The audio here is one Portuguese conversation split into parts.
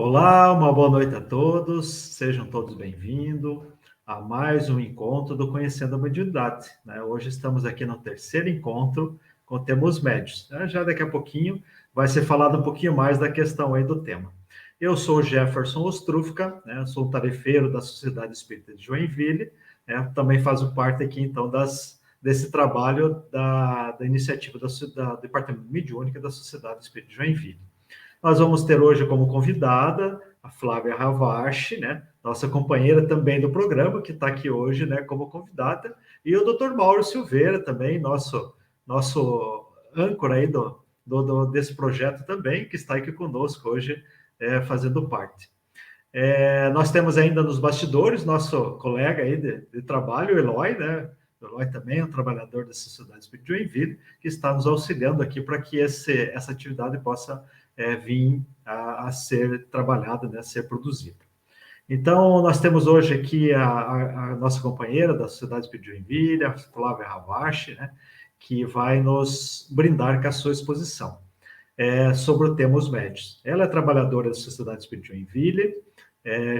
Olá, uma boa noite a todos, sejam todos bem-vindos a mais um encontro do Conhecendo a Mediunidade, né? Hoje estamos aqui no terceiro encontro com o tema Os Médiuns. Já daqui a pouquinho vai ser falado um pouquinho mais da questão aí do tema. Eu sou o Jefferson Ostrufka, né? Sou um tarefeiro da Sociedade Espírita de Joinville, né? Também faço parte aqui, então, desse trabalho da iniciativa do Departamento Mediúnico da Sociedade Espírita de Joinville. Nós vamos ter hoje como convidada a Flávia Ravache, né? Nossa companheira também do programa, que está aqui hoje, né, como convidada, e o Dr. Mauro Silveira também, nosso âncora aí desse projeto também, que está aqui conosco hoje, fazendo parte. Nós temos ainda nos bastidores nosso colega aí de trabalho, o Eloy, né? O Eloy também é um trabalhador da Sociedade Espírita de Joinville, que está nos auxiliando aqui para que essa atividade possa vir a ser trabalhada, né, a ser produzida. Então, nós temos hoje aqui a nossa companheira da Sociedade Espírita de Joinville, a Flávia Ravache, né, que vai nos brindar com a sua exposição sobre o tema Os Médiuns. Ela é trabalhadora da Sociedade Espírita de Joinville,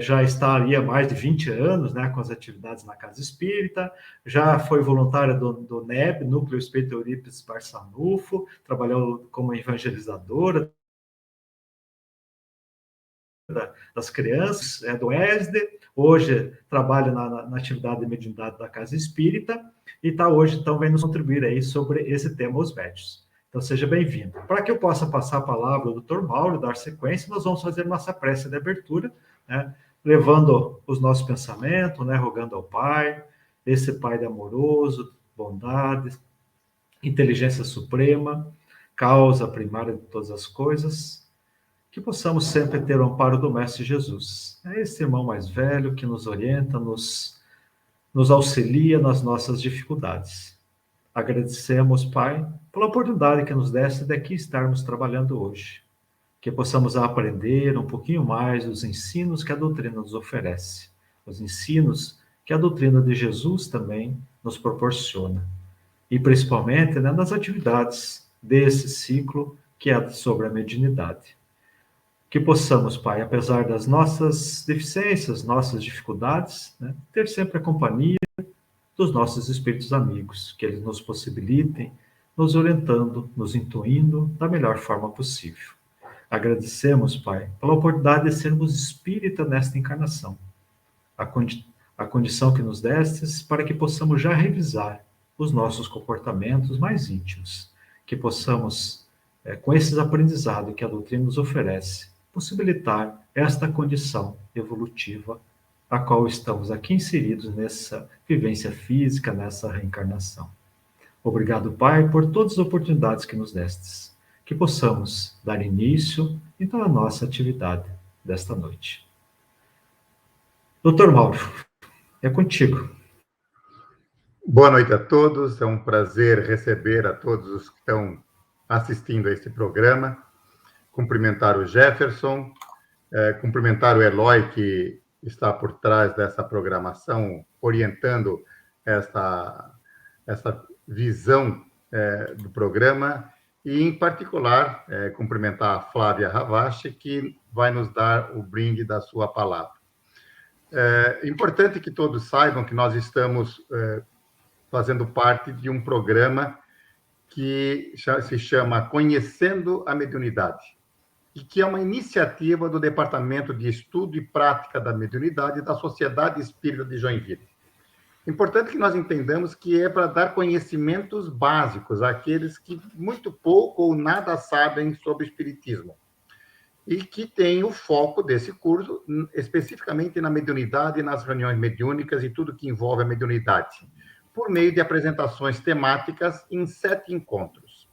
já está ali há mais de 20 anos, né, com as atividades na Casa Espírita, já foi voluntária do NEB, Núcleo Espírita Eurípides Barçanufo, trabalhou como evangelizadora das crianças, do ESD, hoje trabalha na atividade de mediunidade da Casa Espírita, e está hoje, então, vem nos contribuir aí sobre esse tema, Os Médiuns. Então, seja bem-vindo. Para que eu possa passar a palavra ao Dr. Mauro, dar sequência, nós vamos fazer nossa prece de abertura, né, levando os nossos pensamentos, né, rogando ao Pai, esse Pai de amoroso, bondade, inteligência suprema, causa primária de todas as coisas, que possamos sempre ter o amparo do Mestre Jesus. É esse irmão mais velho que nos orienta, nos auxilia nas nossas dificuldades. Agradecemos, Pai, pela oportunidade que nos deste de aqui estarmos trabalhando hoje. Que possamos aprender um pouquinho mais dos ensinos que a doutrina nos oferece, os ensinos que a doutrina de Jesus também nos proporciona. E principalmente, né, nas atividades desse ciclo que é sobre a mediunidade. Que possamos, Pai, apesar das nossas deficiências, nossas dificuldades, né, ter sempre a companhia dos nossos espíritos amigos, que eles nos possibilitem, nos orientando, nos intuindo da melhor forma possível. Agradecemos, Pai, pela oportunidade de sermos espírita nesta encarnação, a condição que nos destes para que possamos já revisar os nossos comportamentos mais íntimos, que possamos, com esses aprendizados que a doutrina nos oferece, possibilitar esta condição evolutiva a qual estamos aqui inseridos nessa vivência física, nessa reencarnação. Obrigado, Pai, por todas as oportunidades que nos destes, que possamos dar início, então, à nossa atividade desta noite. Doutor Mauro, é contigo. Boa noite a todos, é um prazer receber a todos os que estão assistindo a este programa. Cumprimentar o Jefferson, cumprimentar o Eloy, que está por trás dessa programação, orientando essa visão do programa, e, em particular, cumprimentar a Flávia Ravache, que vai nos dar o brinde da sua palavra. É importante que todos saibam que nós estamos fazendo parte de um programa que se chama Conhecendo a Mediunidade, e que é uma iniciativa do Departamento de Estudo e Prática da Mediunidade da Sociedade Espírita de Joinville. Importante que nós entendamos que é para dar conhecimentos básicos àqueles que muito pouco ou nada sabem sobre espiritismo, e que tem o foco desse curso especificamente na mediunidade, nas reuniões mediúnicas e tudo que envolve a mediunidade, por meio de apresentações temáticas em 7 encontros.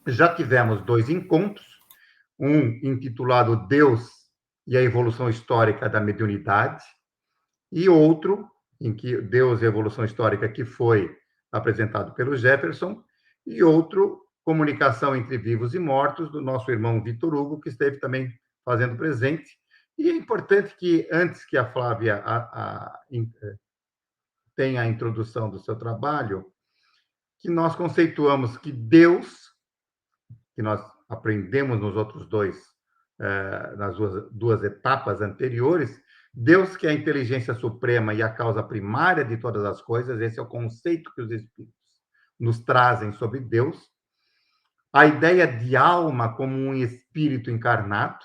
Já tivemos 2 encontros, um intitulado Deus e a Evolução Histórica da Mediunidade, e outro, em que Deus e a Evolução Histórica, que foi apresentado pelo Jefferson, e outro, Comunicação entre Vivos e Mortos, do nosso irmão Vitor Hugo, que esteve também fazendo presente. E é importante que, antes que a Flávia tenha a introdução do seu trabalho, que nós conceituamos que Deus, que nós aprendemos nos outros 2 nas duas etapas anteriores, Deus, que é a inteligência suprema e a causa primária de todas as coisas, esse é o conceito que os espíritos nos trazem sobre Deus. A ideia de alma como um espírito encarnado,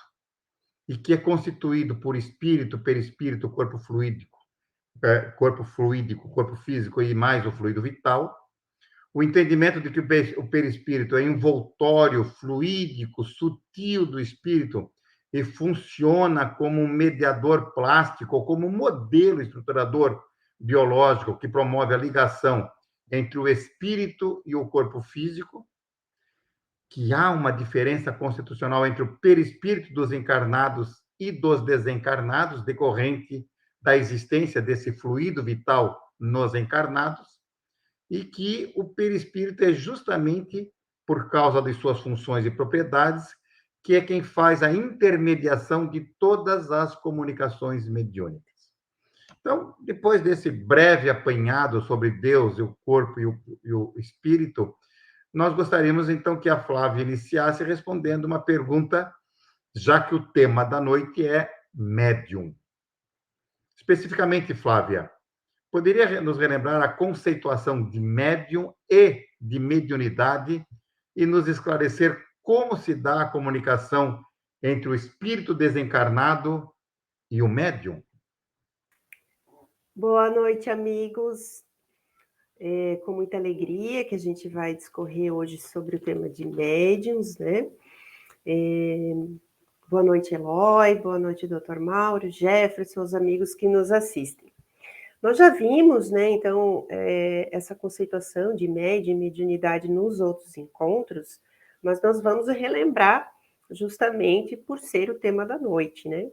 e que é constituído por espírito, perispírito, corpo fluídico, corpo físico e mais o fluido vital. O entendimento de que o perispírito é envoltório, fluídico, sutil do espírito e funciona como um mediador plástico, ou como um modelo estruturador biológico que promove a ligação entre o espírito e o corpo físico, que há uma diferença constitucional entre o perispírito dos encarnados e dos desencarnados, decorrente da existência desse fluido vital nos encarnados, e que o perispírito é justamente por causa de suas funções e propriedades, que é quem faz a intermediação de todas as comunicações mediúnicas. Então, depois desse breve apanhado sobre Deus, o corpo e o espírito, nós gostaríamos, então, que a Flávia iniciasse respondendo uma pergunta, já que o tema da noite é médium. Especificamente, Flávia, poderia nos relembrar a conceituação de médium e de mediunidade e nos esclarecer como se dá a comunicação entre o espírito desencarnado e o médium? Boa noite, amigos. Com muita alegria que a gente vai discorrer hoje sobre o tema de médiums, né? Boa noite, Eloy, boa noite, Dr. Mauro, Jefferson, os amigos que nos assistem. Nós já vimos, né, então, essa conceituação de médium e mediunidade nos outros encontros, mas nós vamos relembrar justamente por ser o tema da noite, né?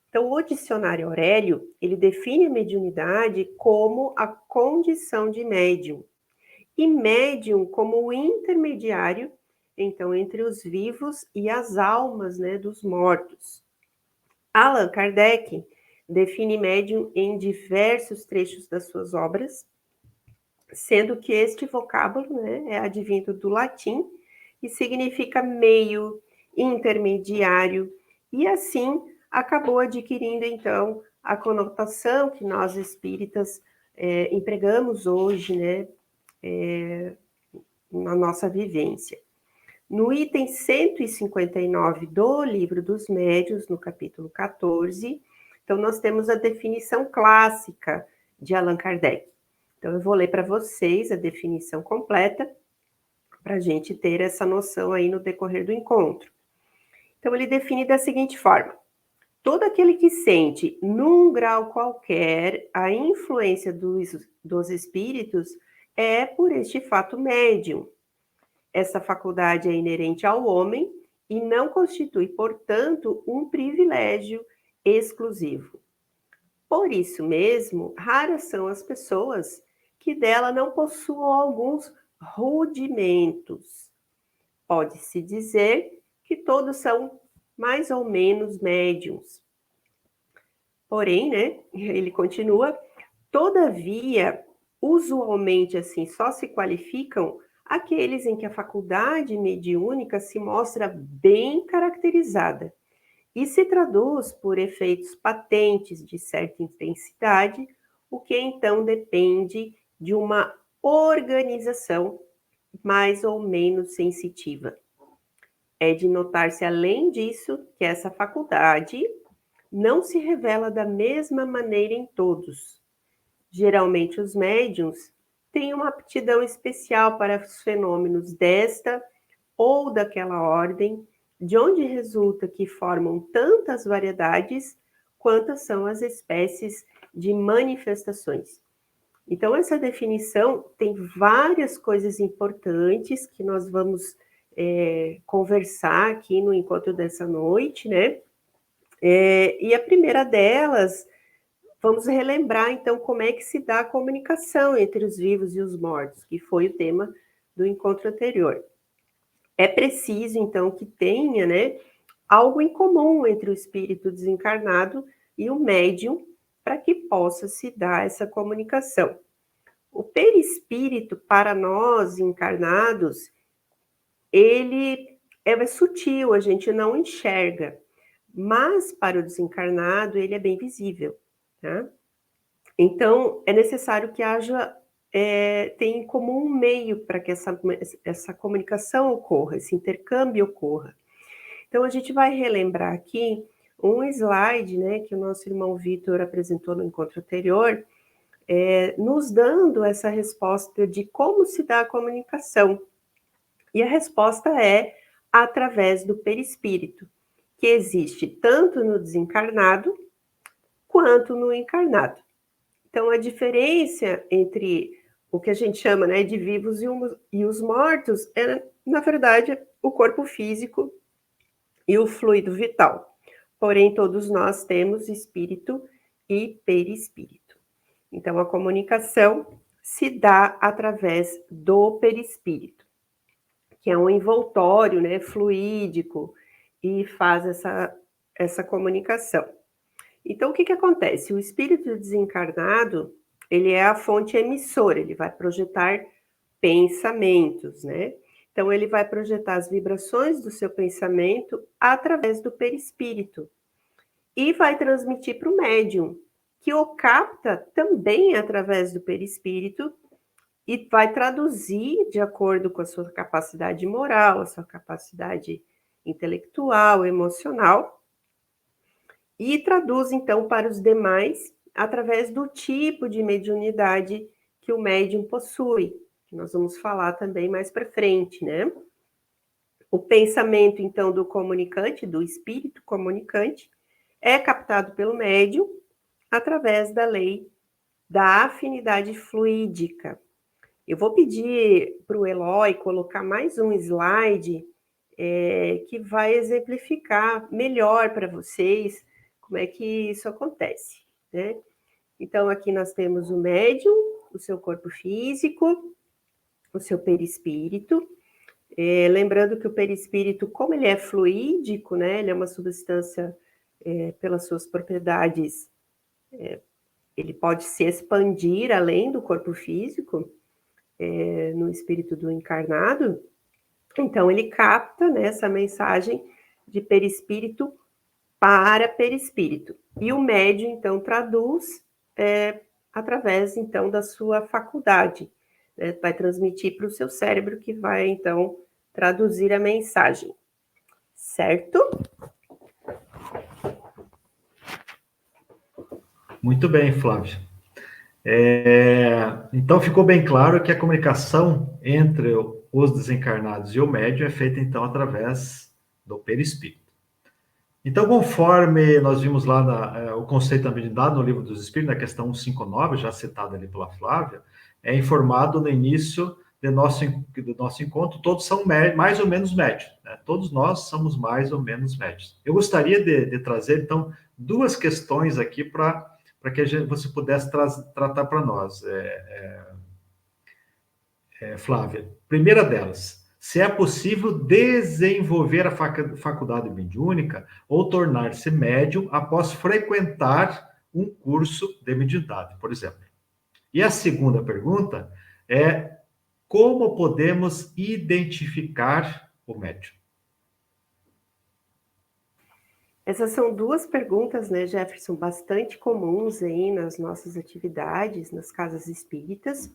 Então, o dicionário Aurélio, ele define a mediunidade como a condição de médium, e médium como o intermediário, então, entre os vivos e as almas, né, dos mortos. Allan Kardec define médium em diversos trechos das suas obras, sendo que este vocábulo, né, é advindo do latim e significa meio, intermediário, e assim acabou adquirindo, então, a conotação que nós espíritas empregamos hoje, né, na nossa vivência. No item 159 do Livro dos Médiuns, no capítulo 14, então nós temos a definição clássica de Allan Kardec. Então eu vou ler para vocês a definição completa, para a gente ter essa noção aí no decorrer do encontro. Então ele define da seguinte forma: todo aquele que sente, num grau qualquer, a influência dos espíritos é, por este fato, médium. Essa faculdade é inerente ao homem e não constitui, portanto, um privilégio exclusivo. Por isso mesmo, raras são as pessoas que dela não possuam alguns rudimentos. Pode-se dizer que todos são mais ou menos médiums. Porém, né, ele continua, todavia, usualmente assim, só se qualificam aqueles em que a faculdade mediúnica se mostra bem caracterizada e se traduz por efeitos patentes de certa intensidade, o que então depende de uma organização mais ou menos sensitiva. É de notar-se, além disso, que essa faculdade não se revela da mesma maneira em todos. Geralmente, os médiuns têm uma aptidão especial para os fenômenos desta ou daquela ordem, de onde resulta que formam tantas variedades quantas são as espécies de manifestações. Então, essa definição tem várias coisas importantes que nós vamos conversar aqui no encontro dessa noite, né? E a primeira delas, vamos relembrar, então, como é que se dá a comunicação entre os vivos e os mortos, que foi o tema do encontro anterior. É preciso, então, que tenha, né, algo em comum entre o espírito desencarnado e o médium, para que possa se dar essa comunicação. O perispírito, para nós encarnados, ele é sutil, a gente não enxerga, mas para o desencarnado ele é bem visível, tá? Então, é necessário que haja, tem como um meio para que essa comunicação ocorra, esse intercâmbio ocorra. Então, a gente vai relembrar aqui um slide, né, que o nosso irmão Vitor apresentou no encontro anterior, nos dando essa resposta de como se dá a comunicação. E a resposta é através do perispírito, que existe tanto no desencarnado quanto no encarnado. Então, a diferença entre o que a gente chama, né, de vivos e os mortos é, na verdade, o corpo físico e o fluido vital. Porém, todos nós temos espírito e perispírito. Então, a comunicação se dá através do perispírito, que é um envoltório, né, fluídico, e faz essa comunicação. Então, o que acontece? O espírito desencarnado, ele é a fonte emissora, ele vai projetar pensamentos, né? Então, ele vai projetar as vibrações do seu pensamento através do perispírito e vai transmitir para o médium, que o capta também através do perispírito e vai traduzir de acordo com a sua capacidade moral, a sua capacidade intelectual, emocional, e traduz, então, para os demais através do tipo de mediunidade que o médium possui, que nós vamos falar também mais para frente, né? O pensamento, então, do comunicante, do espírito comunicante, é captado pelo médium através da lei da afinidade fluídica. Eu vou pedir para o Eloy colocar mais um slide que vai exemplificar melhor para vocês como é que isso acontece, né? Então, aqui nós temos o médium, o seu corpo físico, o seu perispírito. Lembrando que o perispírito, como ele é fluídico, né? Ele é uma substância, pelas suas propriedades, ele pode se expandir além do corpo físico, no espírito do encarnado. Então, ele capta, né, essa mensagem de perispírito para perispírito. E o médium, então, traduz através, então, da sua faculdade. Né? Vai transmitir para o seu cérebro, que vai, então, traduzir a mensagem. Certo? Muito bem, Flávia. Então, ficou bem claro que a comunicação entre os desencarnados e o médium é feita, então, através do perispírito. Então, conforme nós vimos lá o conceito da mediunidade no Livro dos Espíritos, na questão 159, já citada ali pela Flávia, é informado no início do nosso encontro, todos são mais ou menos médios, né? Todos nós somos mais ou menos médios. Eu gostaria de trazer, então, duas questões aqui para que você pudesse tratar para nós, Flávia. Primeira delas, se é possível desenvolver a faculdade mediúnica ou tornar-se médium após frequentar um curso de mediunidade, por exemplo. E a segunda pergunta é como podemos identificar o médium? Essas são duas perguntas, né, Jefferson, bastante comuns aí nas nossas atividades, nas casas espíritas,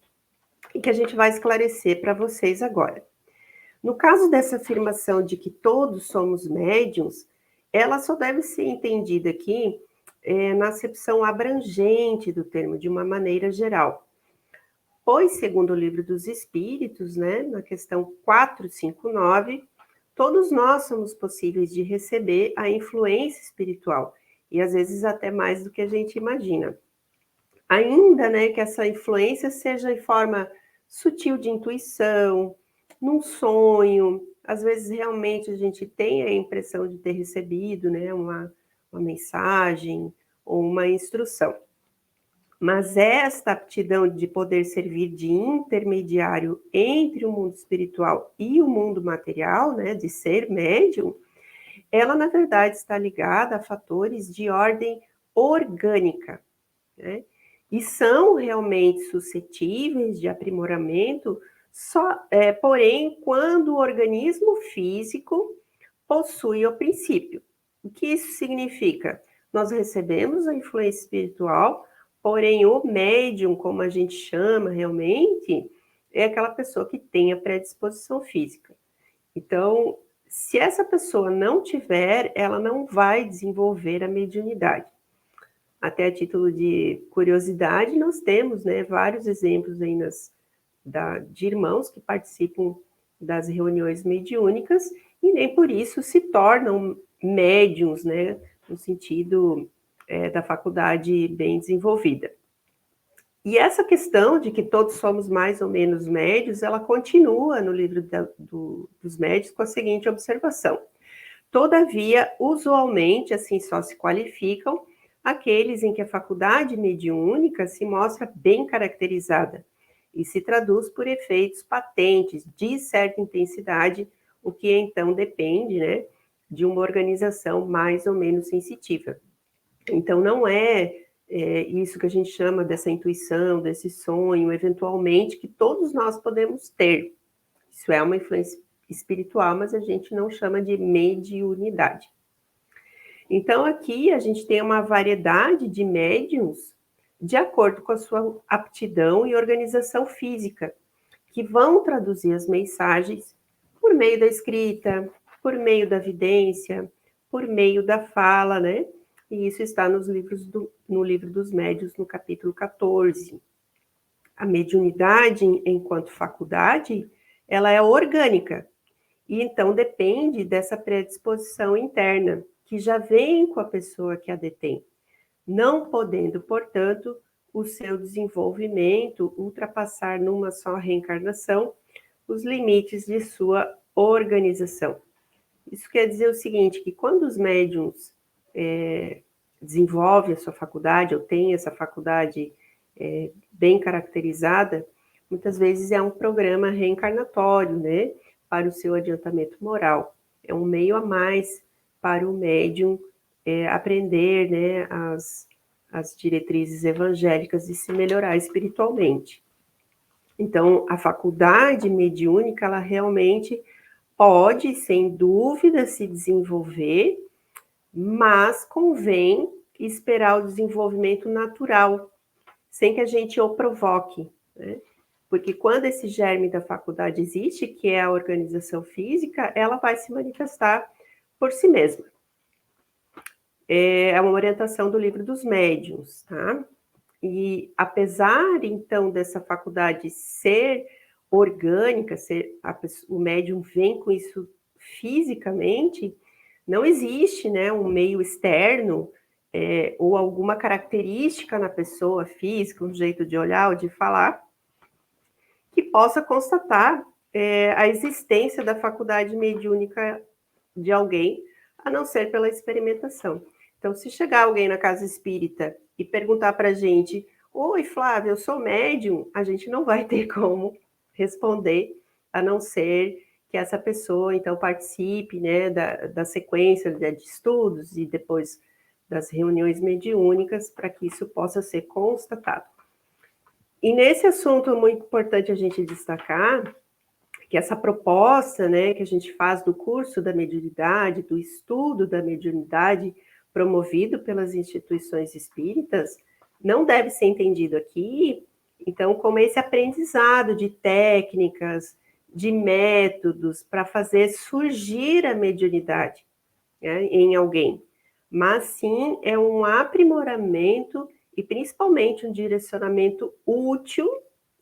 e que a gente vai esclarecer para vocês agora. No caso dessa afirmação de que todos somos médiums, ela só deve ser entendida aqui na acepção abrangente do termo, de uma maneira geral. Pois, segundo o Livro dos Espíritos, né, na questão 459, todos nós somos possíveis de receber a influência espiritual, e às vezes até mais do que a gente imagina. Ainda, né, que essa influência seja em forma sutil de intuição, num sonho, às vezes realmente a gente tem a impressão de ter recebido, né, uma mensagem ou uma instrução. Mas esta aptidão de poder servir de intermediário entre o mundo espiritual e o mundo material, né, de ser médium, ela, na verdade, está ligada a fatores de ordem orgânica, né? E são realmente suscetíveis de aprimoramento, porém, quando o organismo físico possui o princípio. O que isso significa? Nós recebemos a influência espiritual, porém o médium, como a gente chama realmente, é aquela pessoa que tem a predisposição física. Então, se essa pessoa não tiver, ela não vai desenvolver a mediunidade. Até a título de curiosidade, nós temos, né, vários exemplos aí de irmãos que participam das reuniões mediúnicas e nem por isso se tornam médiums, né, no stítulo da faculdade bem desenvolvida. E essa questão de que todos somos mais ou menos médios, ela continua no livro dos médios com a seguinte observação. Todavia, usualmente, assim só se qualificam aqueles em que a faculdade mediúnica se mostra bem caracterizada e se traduz por efeitos patentes de certa intensidade, o que então depende, né, de uma organização mais ou menos sensitiva. Então, não é isso que a gente chama dessa intuição, desse sonho, eventualmente, que todos nós podemos ter. Isso é uma influência espiritual, mas a gente não chama de mediunidade. Então, aqui a gente tem uma variedade de médiums de acordo com a sua aptidão e organização física, que vão traduzir as mensagens por meio da escrita, por meio da vidência, por meio da fala, né? E isso está no livro dos médiuns, no capítulo 14. A mediunidade, enquanto faculdade, ela é orgânica, e então depende dessa predisposição interna, que já vem com a pessoa que a detém, não podendo, portanto, o seu desenvolvimento ultrapassar numa só reencarnação os limites de sua organização. Isso quer dizer o seguinte, que quando os médiuns desenvolvem a sua faculdade, ou têm essa faculdade bem caracterizada, muitas vezes é um programa reencarnatório, né, para o seu adiantamento moral. É um meio a mais para o médium aprender, né, as diretrizes evangélicas e se melhorar espiritualmente. Então, a faculdade mediúnica, ela realmente pode, sem dúvida, se desenvolver, mas convém esperar o desenvolvimento natural, sem que a gente o provoque, né? Porque quando esse germe da faculdade existe, que é a organização física, ela vai se manifestar por si mesma. É uma orientação do livro dos médiuns, tá? E apesar, então, dessa faculdade ser orgânica, o médium vem com isso fisicamente, não existe, né, um meio externo ou alguma característica na pessoa física, um jeito de olhar ou de falar, que possa constatar a existência da faculdade mediúnica de alguém, a não ser pela experimentação. Então, se chegar alguém na casa espírita e perguntar para a gente, oi, Flávia, eu sou médium, a gente não vai ter como responder, a não ser que essa pessoa, então, participe, né, da sequência de estudos e depois das reuniões mediúnicas, para que isso possa ser constatado. E nesse assunto é muito importante a gente destacar que essa proposta, né, que a gente faz do curso da mediunidade, do estudo da mediunidade, promovido pelas instituições espíritas, não deve ser entendido aqui, então, como esse aprendizado de técnicas, de métodos para fazer surgir a mediunidade, né, em alguém, mas sim é um aprimoramento e principalmente um direcionamento útil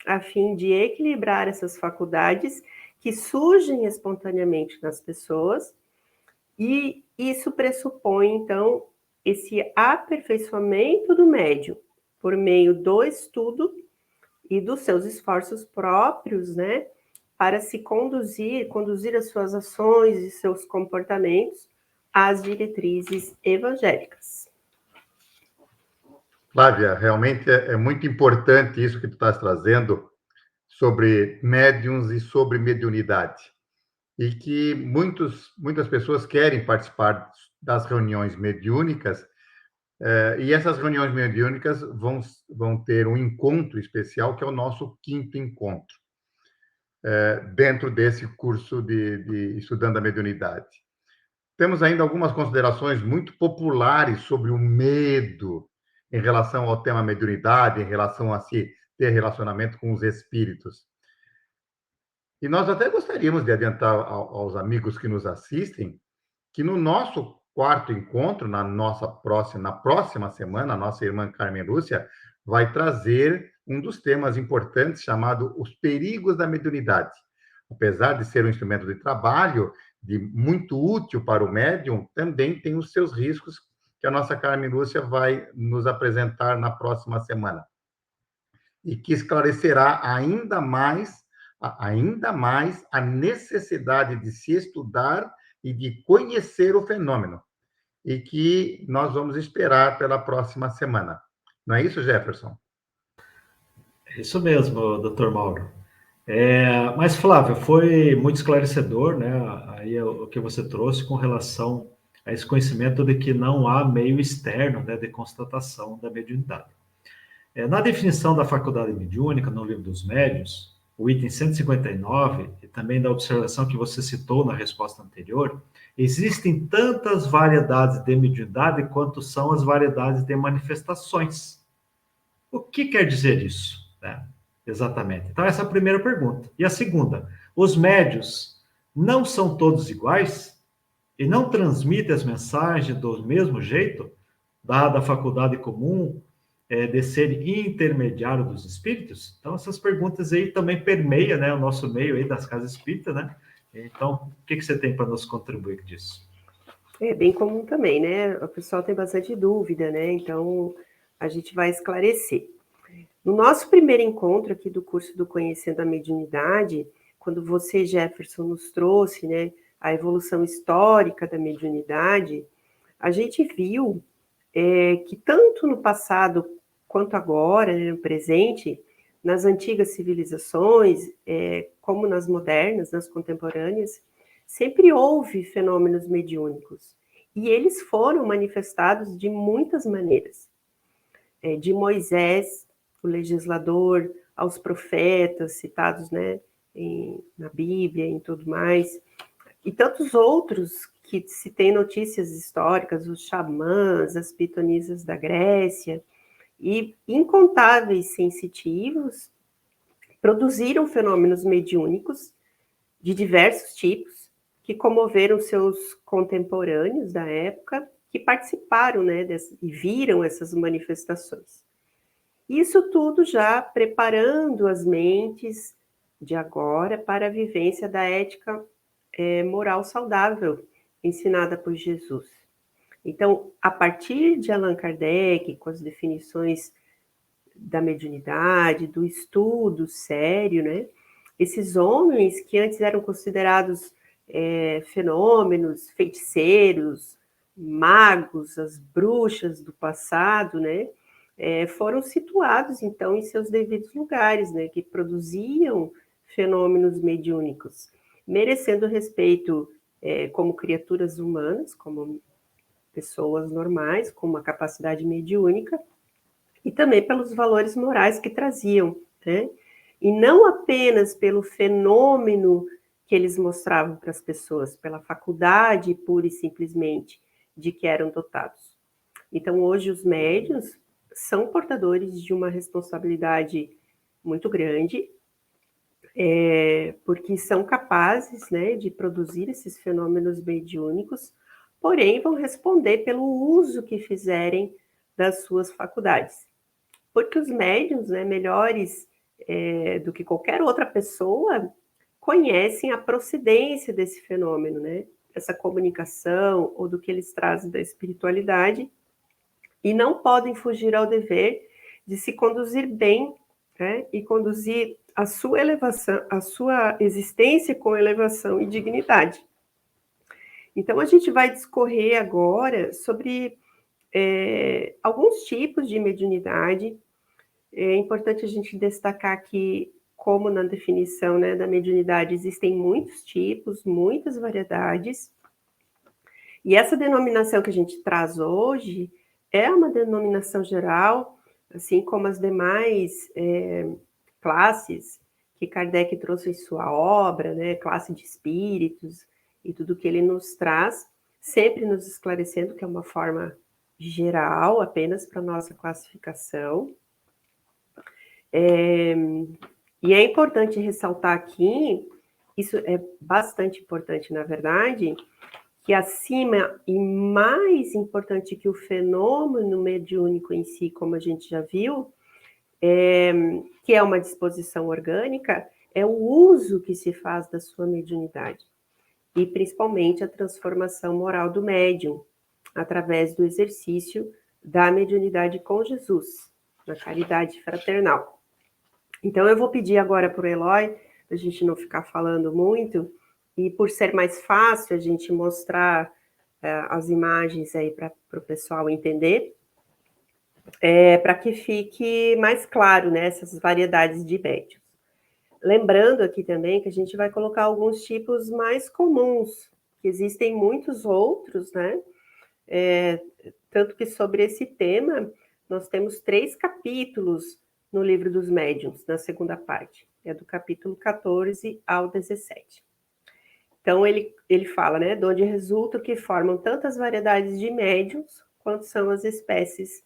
a fim de equilibrar essas faculdades que surgem espontaneamente nas pessoas, e isso pressupõe, então, esse aperfeiçoamento do médium por meio do estudo e dos seus esforços próprios, né, para se conduzir as suas ações e seus comportamentos às diretrizes evangélicas. Flávia, realmente é muito importante isso que tu estás trazendo sobre médiums e sobre mediunidade. E que muitas pessoas querem participar das reuniões mediúnicas, e essas reuniões mediúnicas vão ter um encontro especial, que é o nosso 5º encontro, dentro desse curso de Estudando a Mediunidade. Temos ainda algumas considerações muito populares sobre o medo em relação ao tema mediunidade, em relação a se ter relacionamento com os espíritos. E nós até gostaríamos de adiantar aos amigos que nos assistem que no nosso quarto encontro, na próxima semana, a nossa irmã Carmen Lúcia vai trazer um dos temas importantes chamado Os Perigos da Mediunidade. Apesar de ser um instrumento de trabalho, muito útil para o médium, também tem os seus riscos, que a nossa Carmen Lúcia vai nos apresentar na próxima semana. E que esclarecerá ainda mais a necessidade de se estudar e de conhecer o fenômeno, e que nós vamos esperar pela próxima semana. Não é isso, Jefferson? É isso mesmo, doutor Mauro. Mas, Flávio, foi muito esclarecedor, né? Aí o que você trouxe com relação a esse conhecimento de que não há meio externo, né, de constatação da mediunidade. Na definição da faculdade mediúnica, no Livro dos Médiuns, o item 159, e também da observação que você citou na resposta anterior, existem tantas variedades de mediunidade quanto são as variedades de manifestações. O que quer dizer isso? Exatamente. Então, essa é a primeira pergunta. E a segunda, os médiuns não são todos iguais e não transmitem as mensagens do mesmo jeito, dada a faculdade comum de ser intermediário dos espíritos? Então, essas perguntas aí também permeiam, né, o nosso meio aí das casas espíritas, né? Então, o que você tem para nos contribuir disso? É bem comum também, né? O pessoal tem bastante dúvida, né? Então, a gente vai esclarecer. No nosso primeiro encontro aqui do curso do Conhecendo a Mediunidade, quando você, Jefferson, nos trouxe, né, a evolução histórica da mediunidade, a gente viu que tanto no passado quanto agora, né, no presente, nas antigas civilizações, como nas modernas, nas contemporâneas, sempre houve fenômenos mediúnicos. E eles foram manifestados de muitas maneiras. De Moisés, o legislador, aos profetas citados, né, na Bíblia, em tudo mais, e tantos outros que se tem notícias históricas, os xamãs, as pitonisas da Grécia, e incontáveis sensitivos produziram fenômenos mediúnicos de diversos tipos, que comoveram seus contemporâneos da época, que participaram, né, e viram essas manifestações. Isso tudo já preparando as mentes de agora para a vivência da ética moral saudável ensinada por Jesus. Então, a partir de Allan Kardec, com as definições da mediunidade, do estudo sério, né? Esses homens que antes eram considerados fenômenos, feiticeiros, magos, as bruxas do passado, né? Foram situados, então, em seus devidos lugares, né? Que produziam fenômenos mediúnicos, merecendo respeito como criaturas humanas, como pessoas normais, com uma capacidade mediúnica, e também pelos valores morais que traziam, né? E não apenas pelo fenômeno que eles mostravam para as pessoas, pela faculdade pura e simplesmente de que eram dotados. Então, hoje, os médiuns são portadores de uma responsabilidade muito grande, porque são capazes, né, de produzir esses fenômenos mediúnicos, porém vão responder pelo uso que fizerem das suas faculdades. Porque os médiuns, né, melhores do que qualquer outra pessoa, conhecem a procedência desse fenômeno, né, essa comunicação ou do que eles trazem da espiritualidade, e não podem fugir ao dever de se conduzir bem, né, e conduzir a sua elevação, a sua existência com elevação e dignidade. Então, a gente vai discorrer agora sobre alguns tipos de mediunidade. É importante a gente destacar que, como na definição, né, da mediunidade, existem muitos tipos, muitas variedades, e essa denominação que a gente traz hoje é uma denominação geral, assim como as demais classes que Kardec trouxe em sua obra, né, classe de espíritos e tudo que ele nos traz, sempre nos esclarecendo que é uma forma geral, apenas para nossa classificação. E é importante ressaltar aqui, isso é bastante importante, na verdade, que acima e mais importante que o fenômeno mediúnico em si, como a gente já viu, que é uma disposição orgânica, é o uso que se faz da sua mediunidade, e principalmente a transformação moral do médium, através do exercício da mediunidade com Jesus, na caridade fraternal. Então, eu vou pedir agora para o Eloy, para a gente não ficar falando muito, e por ser mais fácil a gente mostrar as imagens aí para o pessoal entender, para que fique mais claro, né, essas variedades de médiums. Lembrando aqui também que a gente vai colocar alguns tipos mais comuns, que existem muitos outros, né? Tanto que sobre esse tema, nós temos 3 capítulos no Livro dos Médiuns, na segunda parte. É do capítulo 14 ao 17. Então, ele fala, né, de onde resulta que formam tantas variedades de médiuns, quanto são as espécies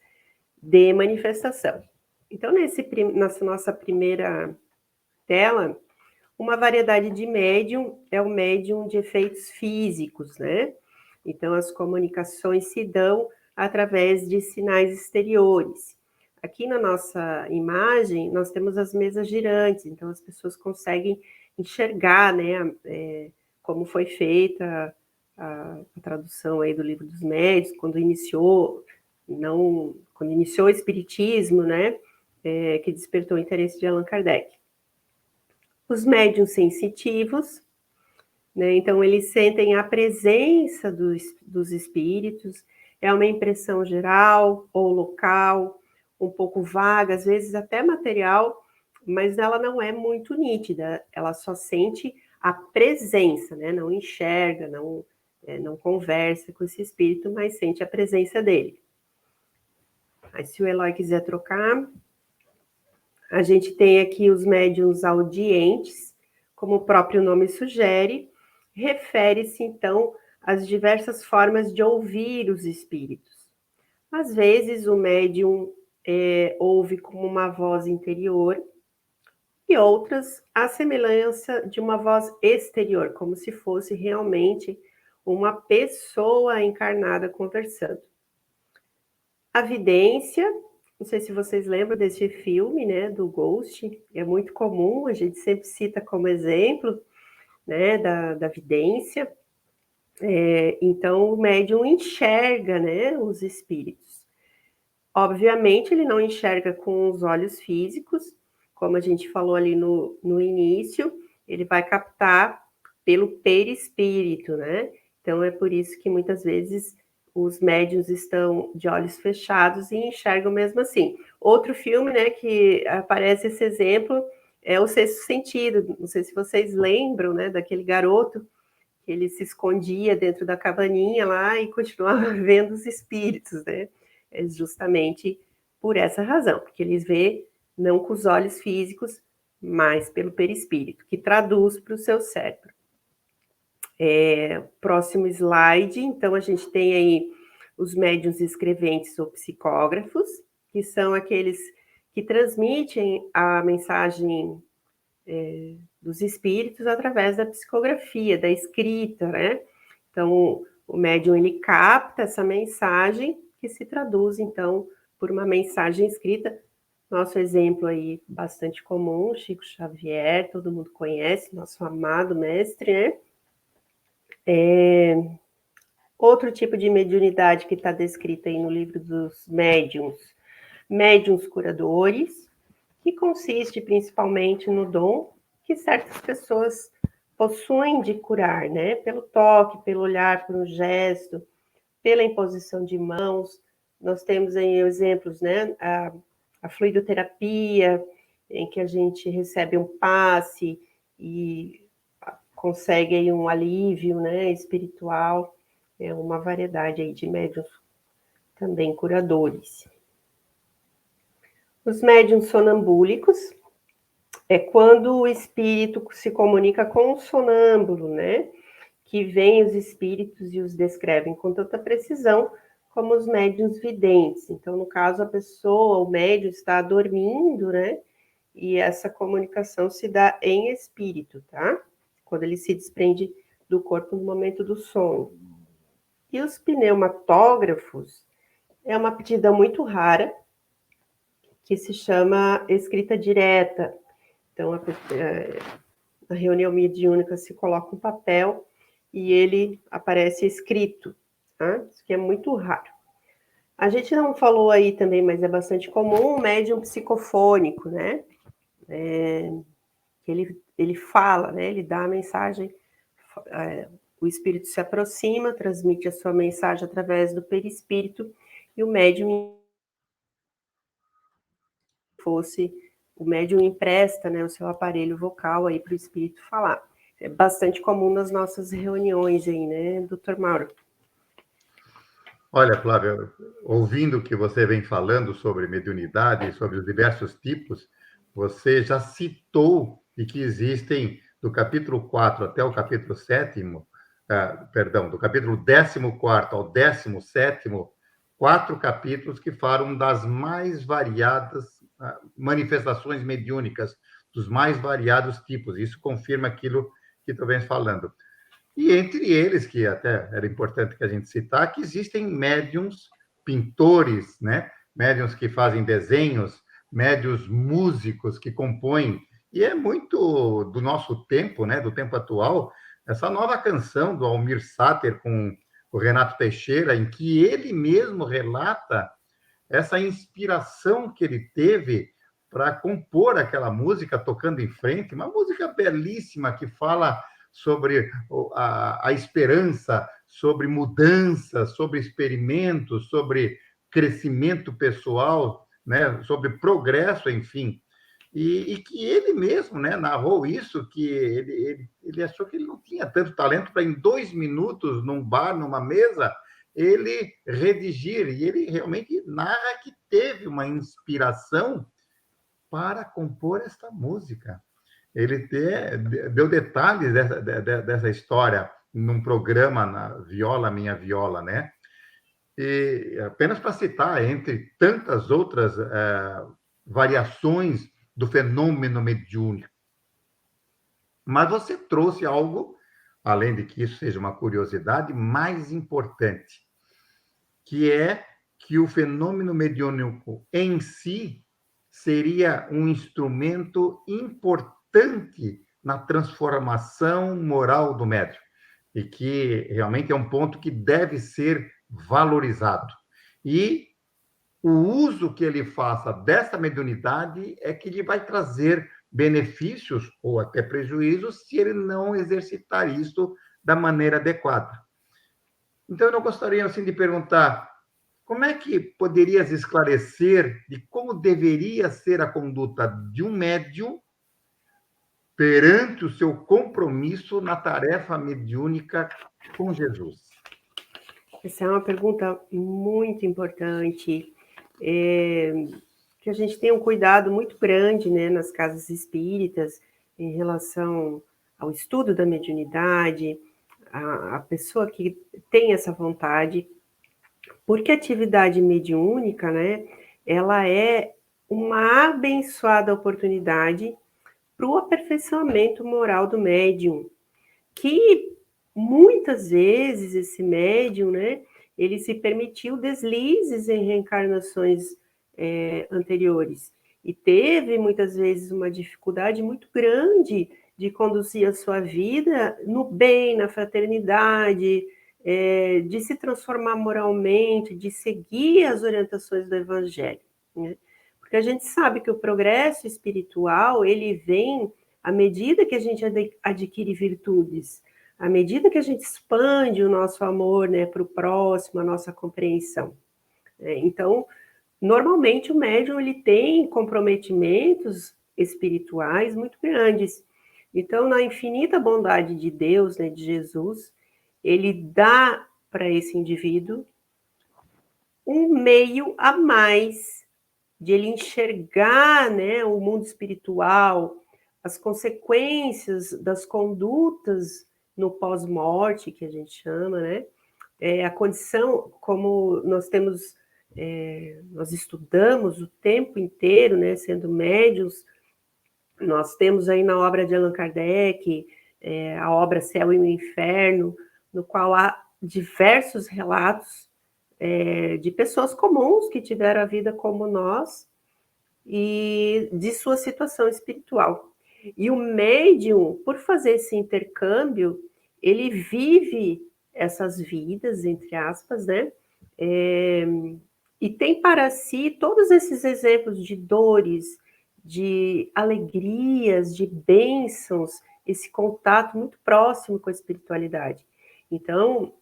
de manifestação. Então, nessa nossa primeira tela, uma variedade de médium é o médium de efeitos físicos, né? Então, as comunicações se dão através de sinais exteriores. Aqui na nossa imagem, nós temos as mesas girantes, então as pessoas conseguem enxergar, né, como foi feita a tradução aí do Livro dos Médiuns, quando iniciou o Espiritismo, né, que despertou o interesse de Allan Kardec. Os médiuns sensitivos, né, então eles sentem a presença dos espíritos, é uma impressão geral ou local, um pouco vaga, às vezes até material, mas ela não é muito nítida, ela só sente a presença, né, não enxerga, não conversa com esse espírito, mas sente a presença dele. Aí, se o Eloy quiser trocar, a gente tem aqui os médiuns audientes, como o próprio nome sugere, refere-se, então, às diversas formas de ouvir os espíritos. Às vezes, o médium ouve como uma voz interior, e outras, a semelhança de uma voz exterior, como se fosse realmente uma pessoa encarnada conversando. A vidência, não sei se vocês lembram desse filme, né, do Ghost, é muito comum, a gente sempre cita como exemplo, né, da vidência. Então, o médium enxerga, né, os espíritos. Obviamente, ele não enxerga com os olhos físicos, como a gente falou ali no início, ele vai captar pelo perispírito, né? Então, é por isso que muitas vezes os médiuns estão de olhos fechados e enxergam mesmo assim. Outro filme, né, que aparece esse exemplo é O Sexto Sentido. Não sei se vocês lembram, né, daquele garoto que ele se escondia dentro da cabaninha lá e continuava vendo os espíritos, né? É justamente por essa razão, porque eles vê não com os olhos físicos, mas pelo perispírito, que traduz para o seu cérebro. Próximo slide, então a gente tem aí os médiuns escreventes ou psicógrafos, que são aqueles que transmitem a mensagem dos espíritos através da psicografia, da escrita, né? Então, o médium, ele capta essa mensagem que se traduz, então, por uma mensagem escrita. Nosso exemplo aí, bastante comum, Chico Xavier, todo mundo conhece, nosso amado mestre, né? Outro tipo de mediunidade que está descrita aí no Livro dos Médiuns, médiuns curadores, que consiste principalmente no dom que certas pessoas possuem de curar, né? Pelo toque, pelo olhar, por um gesto, pela imposição de mãos. Nós temos aí exemplos, né? A fluidoterapia, em que a gente recebe um passe e consegue aí um alívio, né, espiritual. É uma variedade aí de médiuns também curadores. Os médiuns sonambúlicos é quando o espírito se comunica com o sonâmbulo, né? que veem os espíritos e os descrevem com tanta precisão como os médiuns videntes. Então, no caso, a pessoa, o médium está dormindo, né? E essa comunicação se dá em espírito, tá? Quando ele se desprende do corpo no momento do sono. E os pneumatógrafos é uma aptidão muito rara, que se chama escrita direta. Então, na reunião mediúnica se coloca um papel e ele aparece escrito, tá? Isso que é muito raro. A gente não falou aí também, mas é bastante comum, o médium psicofônico, né? Ele fala, né? Ele dá a mensagem, o espírito se aproxima, transmite a sua mensagem através do perispírito, e o médium empresta, né, o seu aparelho vocal aí para o espírito falar. É bastante comum nas nossas reuniões aí, né, doutor Mauro? Olha, Flávia, ouvindo o que você vem falando sobre mediunidade, sobre os diversos tipos, você já citou e que existem do capítulo 4 até o capítulo 7º, do capítulo 14º ao 17º, 4 capítulos que falam das mais variadas manifestações mediúnicas, dos mais variados tipos. Isso confirma aquilo que tu vens falando. E entre eles, que até era importante que a gente citar, que existem médiums pintores, né? Médiums que fazem desenhos, médiums músicos que compõem. E é muito do nosso tempo, né? Do tempo atual, essa nova canção do Almir Sater com o Renato Teixeira, em que ele mesmo relata essa inspiração que ele teve para compor aquela música Tocando em Frente, uma música belíssima que fala sobre a esperança, sobre mudança, sobre experimentos, sobre crescimento pessoal, né, sobre progresso, enfim. E que ele mesmo, né, narrou isso, que ele achou que ele não tinha tanto talento para, em 2 minutos, num bar, numa mesa, ele redigir. E ele realmente narra que teve uma inspiração para compor esta música. Ele deu detalhes dessa história num programa na Viola Minha Viola, né? E apenas para citar, entre tantas outras variações do fenômeno mediúnico. Mas você trouxe algo, além de que isso seja uma curiosidade, mais importante, que é que o fenômeno mediúnico em si seria um instrumento importante na transformação moral do médium, e que realmente é um ponto que deve ser valorizado. E o uso que ele faça dessa mediunidade é que lhe vai trazer benefícios ou até prejuízos se ele não exercitar isso da maneira adequada. Então, eu gostaria assim, de perguntar, como é que poderias esclarecer de como deveria ser a conduta de um médium perante o seu compromisso na tarefa mediúnica com Jesus? Essa é uma pergunta muito importante, que a gente tem um cuidado muito grande, né, nas casas espíritas em relação ao estudo da mediunidade, a pessoa que tem essa vontade, porque a atividade mediúnica, né, ela é uma abençoada oportunidade para o aperfeiçoamento moral do médium, que muitas vezes esse médium, né, ele se permitiu deslizes em reencarnações anteriores e teve muitas vezes uma dificuldade muito grande de conduzir a sua vida no bem, na fraternidade, de se transformar moralmente, de seguir as orientações do Evangelho, né? Porque a gente sabe que o progresso espiritual, ele vem à medida que a gente adquire virtudes, à medida que a gente expande o nosso amor, né, para o próximo, a nossa compreensão. Então, normalmente o médium ele tem comprometimentos espirituais muito grandes. Então, na infinita bondade de Deus, né, de Jesus, ele dá para esse indivíduo um meio a mais de ele enxergar, né, o mundo espiritual, as consequências das condutas no pós-morte, que a gente chama, né? A condição, como nós temos, nós estudamos o tempo inteiro, né, sendo médiuns, nós temos aí na obra de Allan Kardec, a obra Céu e o Inferno, no qual há diversos relatos de pessoas comuns que tiveram a vida como nós e de sua situação espiritual. E o médium, por fazer esse intercâmbio, ele vive essas vidas, entre aspas, né? E tem para si todos esses exemplos de dores, de alegrias, de bênçãos, esse contato muito próximo com a espiritualidade. Então,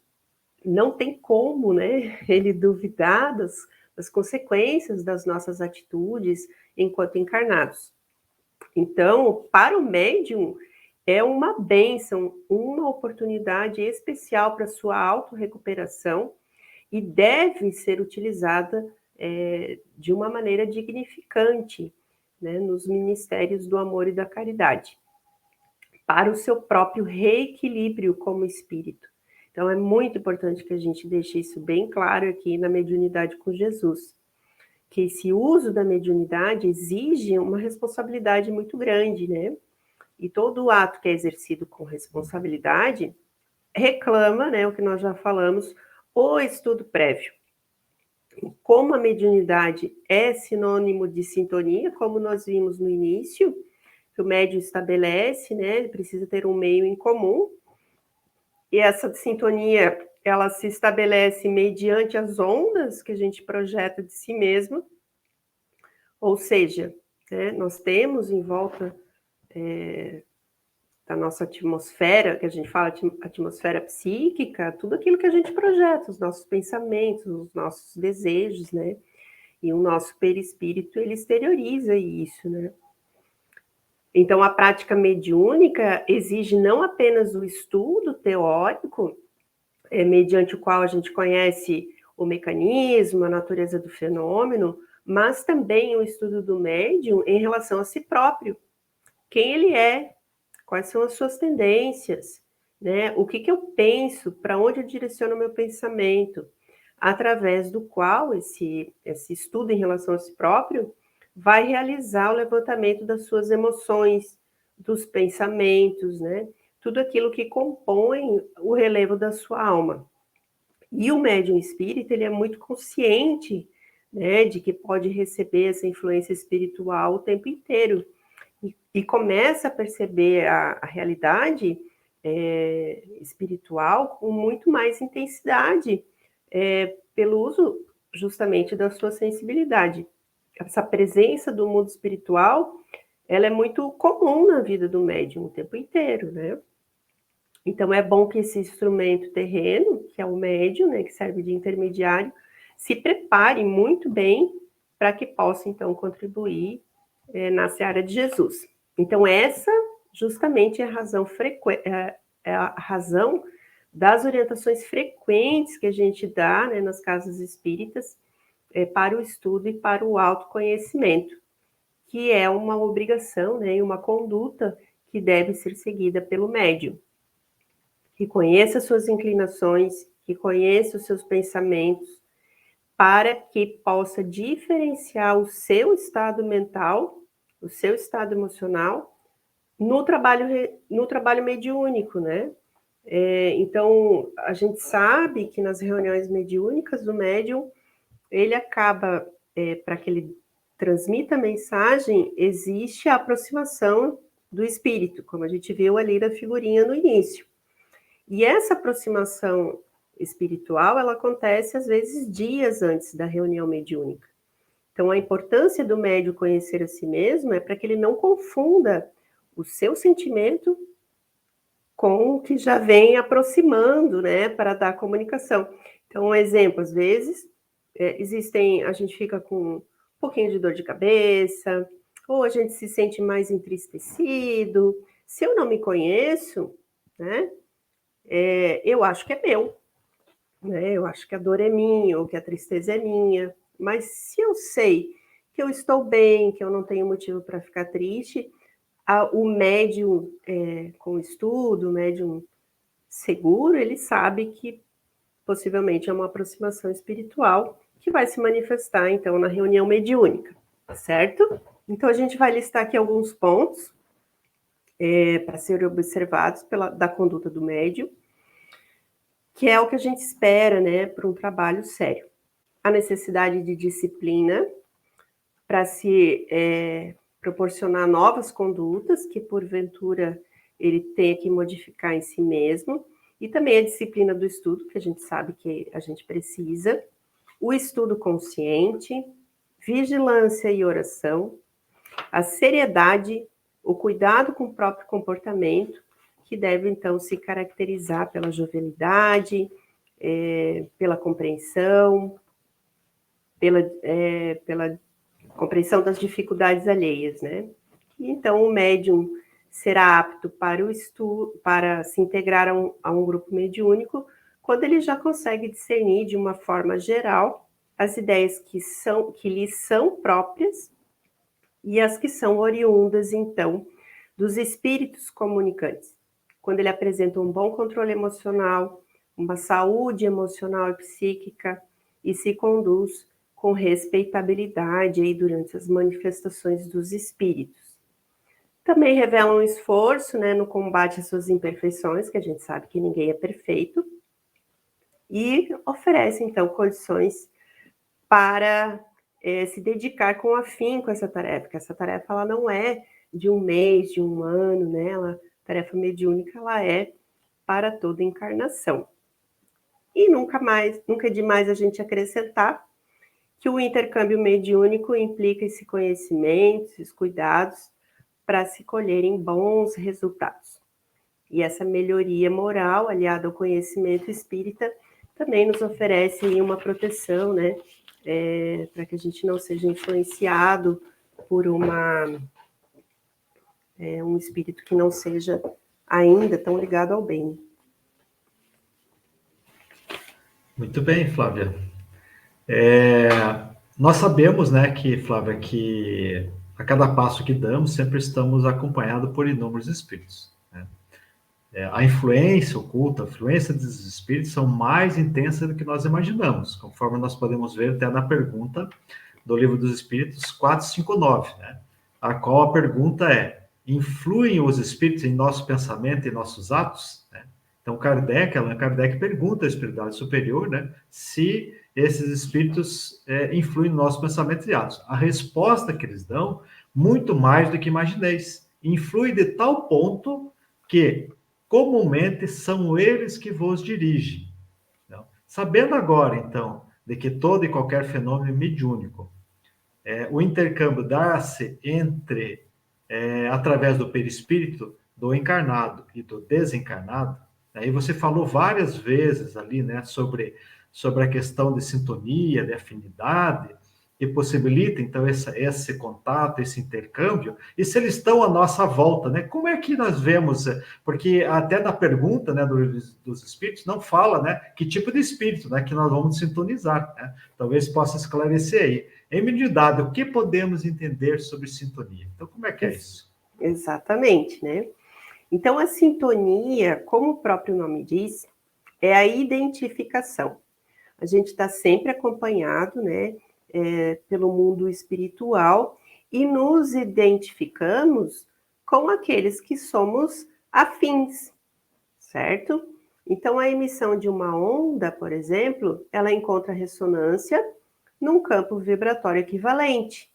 não tem como, né, ele duvidar das consequências das nossas atitudes enquanto encarnados. Então, para o médium, é uma bênção, uma oportunidade especial para sua autorrecuperação e deve ser utilizada de uma maneira dignificante, né, nos ministérios do amor e da caridade, para o seu próprio reequilíbrio como espírito. Então, é muito importante que a gente deixe isso bem claro aqui na Mediunidade com Jesus, que esse uso da mediunidade exige uma responsabilidade muito grande, né? E todo ato que é exercido com responsabilidade reclama, né, o que nós já falamos, o estudo prévio. Como a mediunidade é sinônimo de sintonia, como nós vimos no início, que o médium estabelece, né, ele precisa ter um meio em comum, e essa sintonia, ela se estabelece mediante as ondas que a gente projeta de si mesmo, ou seja, né, nós temos em volta da nossa atmosfera, que a gente fala atmosfera psíquica, tudo aquilo que a gente projeta, os nossos pensamentos, os nossos desejos, né? E o nosso perispírito, ele exterioriza isso, né? Então, a prática mediúnica exige não apenas o estudo teórico, mediante o qual a gente conhece o mecanismo, a natureza do fenômeno, mas também o estudo do médium em relação a si próprio. Quem ele é, quais são as suas tendências, né? O que eu penso, para onde eu direciono o meu pensamento, através do qual esse estudo em relação a si próprio vai realizar o levantamento das suas emoções, dos pensamentos, né? Tudo aquilo que compõe o relevo da sua alma. E o médium espírita, ele é muito consciente, né, de que pode receber essa influência espiritual o tempo inteiro. E começa a perceber a realidade espiritual com muito mais intensidade, pelo uso justamente da sua sensibilidade. Essa presença do mundo espiritual, ela é muito comum na vida do médium o tempo inteiro, né? Então, é bom que esse instrumento terreno, que é o médium, né, que serve de intermediário, se prepare muito bem para que possa, então, contribuir na seara de Jesus. Então, essa justamente é a razão das orientações frequentes que a gente dá, né, nas casas espíritas para o estudo e para o autoconhecimento, que é uma obrigação, né, e uma conduta que deve ser seguida pelo médium. Que conheça suas inclinações, que conheça os seus pensamentos, para que possa diferenciar o seu estado mental, o seu estado emocional, no trabalho mediúnico, né? Então, a gente sabe que nas reuniões mediúnicas do médium, ele acaba, para que ele transmita a mensagem, existe a aproximação do espírito, como a gente viu ali na figurinha no início. E essa aproximação espiritual, ela acontece às vezes dias antes da reunião mediúnica. Então, a importância do médium conhecer a si mesmo é para que ele não confunda o seu sentimento com o que já vem aproximando, né, para dar comunicação. Então, um exemplo, às vezes, a gente fica com um pouquinho de dor de cabeça, ou a gente se sente mais entristecido. Se eu não me conheço, né, eu acho que é meu, né? Eu acho que a dor é minha, ou que a tristeza é minha. Mas se eu sei que eu estou bem, que eu não tenho motivo para ficar triste, o médium com estudo, o médium seguro, ele sabe que possivelmente é uma aproximação espiritual que vai se manifestar, então, na reunião mediúnica, certo? Então, a gente vai listar aqui alguns pontos para serem observados da conduta do médium, que é o que a gente espera, né, para um trabalho sério. A necessidade de disciplina para se proporcionar novas condutas que, porventura, ele tenha que modificar em si mesmo, e também a disciplina do estudo, que a gente sabe que a gente precisa, o estudo consciente, vigilância e oração, a seriedade, o cuidado com o próprio comportamento, que deve, então, se caracterizar pela jovialidade, pela compreensão, pela compreensão das dificuldades alheias, né? E, então, o médium será apto para o estudo, para se integrar a um grupo mediúnico, quando ele já consegue discernir de uma forma geral as ideias que lhe são próprias e as que são oriundas, então, dos espíritos comunicantes. Quando ele apresenta um bom controle emocional, uma saúde emocional e psíquica, e se conduz com respeitabilidade aí durante as manifestações dos espíritos. Também revela um esforço, né, no combate às suas imperfeições, que a gente sabe que ninguém é perfeito, e oferece, então, condições para se dedicar com afinco a essa tarefa, porque essa tarefa ela não é de um mês, de um ano, né? A tarefa mediúnica ela é para toda encarnação. E nunca é demais a gente acrescentar que o intercâmbio mediúnico implica esse conhecimento, esses cuidados para se colherem bons resultados. E essa melhoria moral, aliada ao conhecimento espírita, também nos oferece uma proteção, né? Para que a gente não seja influenciado por um espírito que não seja ainda tão ligado ao bem. Muito bem, Flávia. Nós sabemos, né, Flávia, que a cada passo que damos, sempre estamos acompanhados por inúmeros espíritos. Né? A influência oculta, a influência dos espíritos são mais intensas do que nós imaginamos, conforme nós podemos ver até na pergunta do Livro dos Espíritos 459, né? A qual a pergunta é: influem os espíritos em nosso pensamento e nossos atos? Né? Então, Allan Kardec pergunta à espiritualidade superior, né, se esses espíritos influem no nosso pensamento e atos. A resposta que eles dão, muito mais do que imagineis. Influi de tal ponto que, comumente, são eles que vos dirigem. Então, sabendo agora, então, de que todo e qualquer fenômeno mediúnico, o intercâmbio dá-se através do perispírito do encarnado e do desencarnado. Aí você falou várias vezes ali, né, sobre a questão de sintonia, de afinidade, que possibilita, então, esse contato, esse intercâmbio, e se eles estão à nossa volta, né? Como é que nós vemos? Porque até na pergunta, né, dos espíritos, não fala, né, que tipo de espírito, né, que nós vamos sintonizar, né? Talvez possa esclarecer aí. Em mediunidade, o que podemos entender sobre sintonia? Então, como é que é isso? Exatamente, né? Então, a sintonia, como o próprio nome diz, é a identificação. A gente está sempre acompanhado, né, pelo mundo espiritual e nos identificamos com aqueles que somos afins, certo? Então, a emissão de uma onda, por exemplo, ela encontra ressonância num campo vibratório equivalente.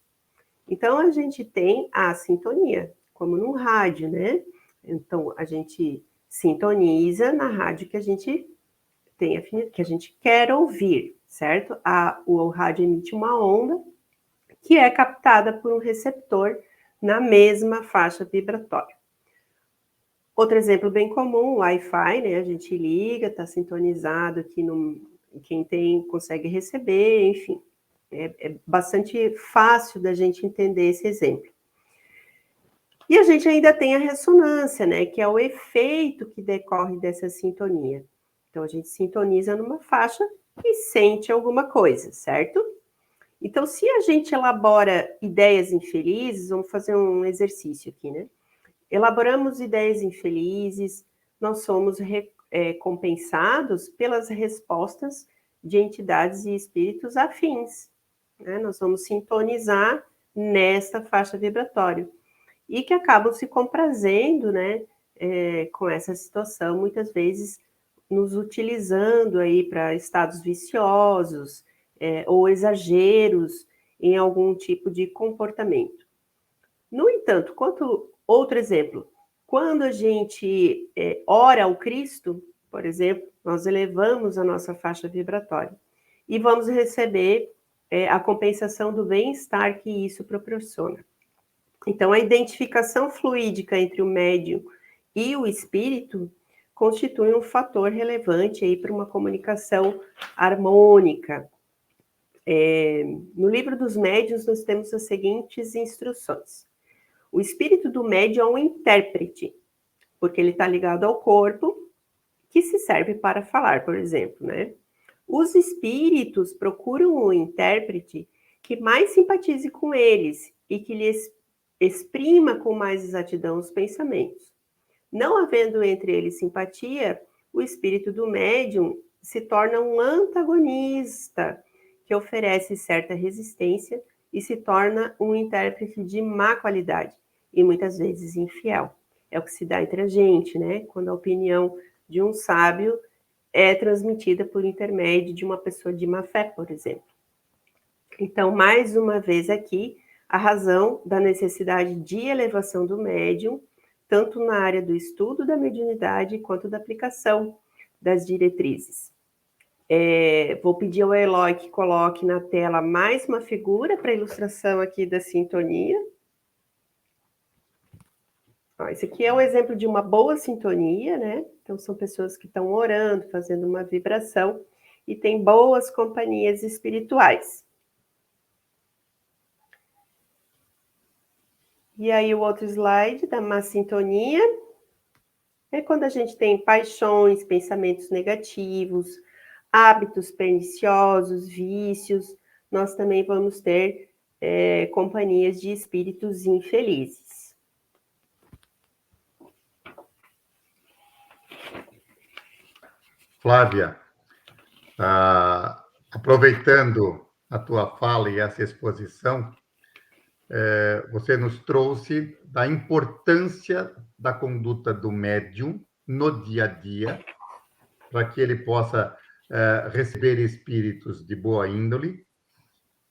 Então, a gente tem a sintonia, como num rádio, né? Então, a gente sintoniza na rádio que a gente tem que a gente quer ouvir, certo? O rádio emite uma onda que é captada por um receptor na mesma faixa vibratória. Outro exemplo bem comum, o Wi-Fi, né? A gente liga, está sintonizado aqui quem tem consegue receber, enfim. É bastante fácil da gente entender esse exemplo. E a gente ainda tem a ressonância, né? Que é o efeito que decorre dessa sintonia. Então, a gente sintoniza numa faixa e sente alguma coisa, certo? Então, se a gente elabora ideias infelizes, vamos fazer um exercício aqui, né? Elaboramos ideias infelizes, nós somos compensados pelas respostas de entidades e espíritos afins, né? Nós vamos sintonizar nesta faixa vibratória e que acabam se comprazendo, né, com essa situação, muitas vezes nos utilizando aí para estados viciosos ou exageros em algum tipo de comportamento. No entanto, outro exemplo, quando a gente ora ao Cristo, por exemplo, nós elevamos a nossa faixa vibratória e vamos receber a compensação do bem-estar que isso proporciona. Então, a identificação fluídica entre o médium e o espírito constitui um fator relevante aí para uma comunicação harmônica. No livro dos médiuns, nós temos as seguintes instruções. O espírito do médium é um intérprete, porque ele está ligado ao corpo, que se serve para falar, por exemplo, né? Os espíritos procuram um intérprete que mais simpatize com eles e que lhes exprima com mais exatidão os pensamentos. Não havendo entre eles simpatia, o espírito do médium se torna um antagonista, que oferece certa resistência e se torna um intérprete de má qualidade, e muitas vezes infiel. É o que se dá entre a gente, né? Quando a opinião de um sábio é transmitida por intermédio de uma pessoa de má fé, por exemplo. Então, mais uma vez aqui, a razão da necessidade de elevação do médium, tanto na área do estudo da mediunidade quanto da aplicação das diretrizes. Vou pedir ao Eloy que coloque na tela mais uma figura para ilustração aqui da sintonia. Esse aqui é um exemplo de uma boa sintonia, né? Então, são pessoas que estão orando, fazendo uma vibração, e tem boas companhias espirituais. E aí, o outro slide da má sintonia é quando a gente tem paixões, pensamentos negativos, hábitos perniciosos, vícios, nós também vamos ter companhias de espíritos infelizes. Flávia, aproveitando a tua fala e essa exposição, você nos trouxe da importância da conduta do médium no dia a dia, para que ele possa receber espíritos de boa índole.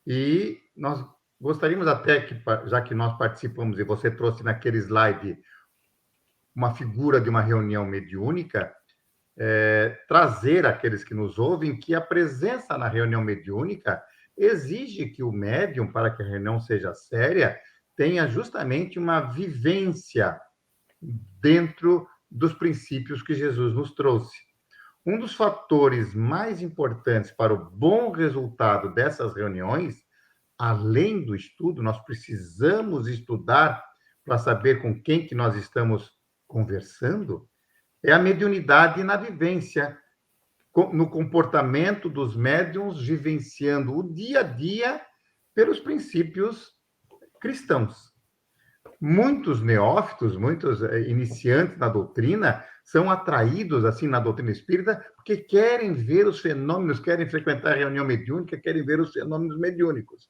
E nós gostaríamos até que, já que nós participamos e você trouxe naquele slide uma figura de uma reunião mediúnica, trazer àqueles que nos ouvem que a presença na reunião mediúnica exige que o médium, para que a reunião seja séria, tenha justamente uma vivência dentro dos princípios que Jesus nos trouxe. Um dos fatores mais importantes para o bom resultado dessas reuniões, além do estudo, nós precisamos estudar para saber com quem que nós estamos conversando, é a mediunidade na vivência, no comportamento dos médiuns, vivenciando o dia a dia pelos princípios cristãos. Muitos neófitos, muitos iniciantes na doutrina, são atraídos, assim, na doutrina espírita, porque querem ver os fenômenos, querem frequentar a reunião mediúnica, querem ver os fenômenos mediúnicos.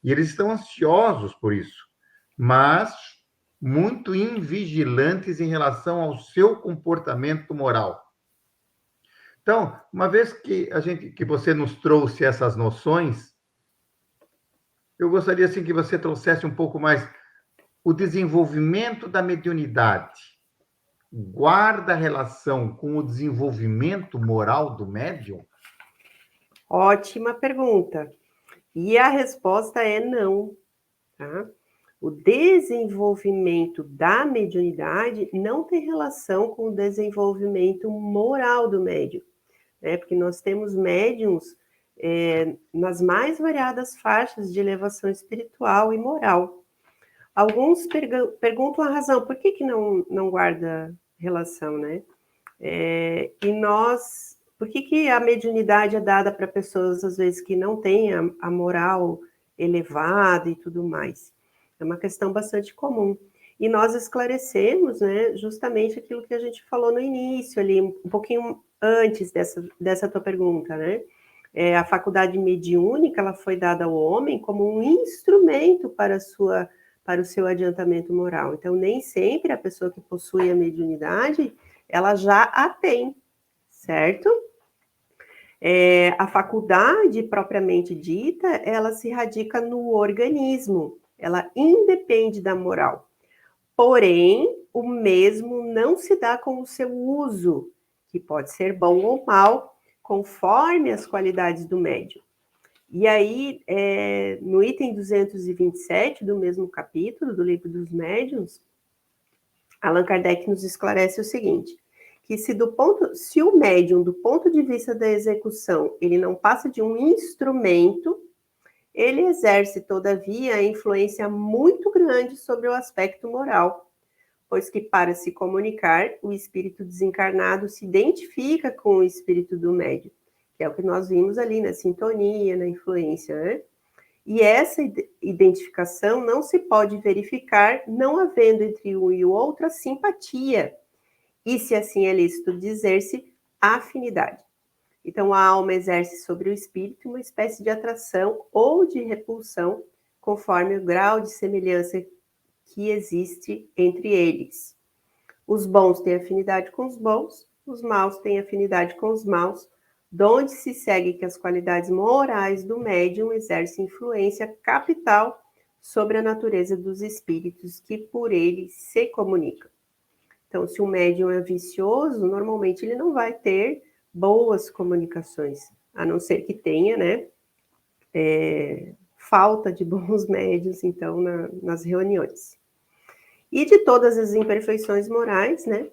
E eles estão ansiosos por isso, mas muito invigilantes em relação ao seu comportamento moral. Então, uma vez que você nos trouxe essas noções, eu gostaria assim que você trouxesse um pouco mais o desenvolvimento da mediunidade. Guarda relação com o desenvolvimento moral do médium? Ótima pergunta. E a resposta é não, tá? O desenvolvimento da mediunidade não tem relação com o desenvolvimento moral do médium, né? Porque nós temos médiums nas mais variadas faixas de elevação espiritual e moral. Alguns perguntam a razão, por que não guarda relação, né? Por que a mediunidade é dada para pessoas, às vezes, que não têm a moral elevada e tudo mais? É uma questão bastante comum. E nós esclarecemos, né, justamente aquilo que a gente falou no início ali, um pouquinho antes dessa tua pergunta, né? A faculdade mediúnica, ela foi dada ao homem como um instrumento para o seu adiantamento moral. Então, nem sempre a pessoa que possui a mediunidade, ela já a tem, certo? A faculdade propriamente dita, ela se radica no organismo, ela independe da moral. Porém, o mesmo não se dá com o seu uso, que pode ser bom ou mal, conforme as qualidades do médium. E aí, no item 227 do mesmo capítulo do Livro dos Médiuns, Allan Kardec nos esclarece o seguinte, que se o médium, do ponto de vista da execução, ele não passa de um instrumento, ele exerce, todavia, a influência muito grande sobre o aspecto moral, pois que para se comunicar, o espírito desencarnado se identifica com o espírito do médium, que é o que nós vimos ali na sintonia, na influência, né? E essa identificação não se pode verificar não havendo entre um e o outro a simpatia, e se assim é lícito dizer-se, afinidade. Então, a alma exerce sobre o espírito uma espécie de atração ou de repulsão, conforme o grau de semelhança que existe entre eles. Os bons têm afinidade com os bons, os maus têm afinidade com os maus, donde se segue que as qualidades morais do médium exercem influência capital sobre a natureza dos espíritos que por ele se comunicam. Então, se o médium é vicioso, normalmente ele não vai ter boas comunicações, a não ser que tenha, né, falta de bons médiuns, então, nas reuniões. E de todas as imperfeições morais, né,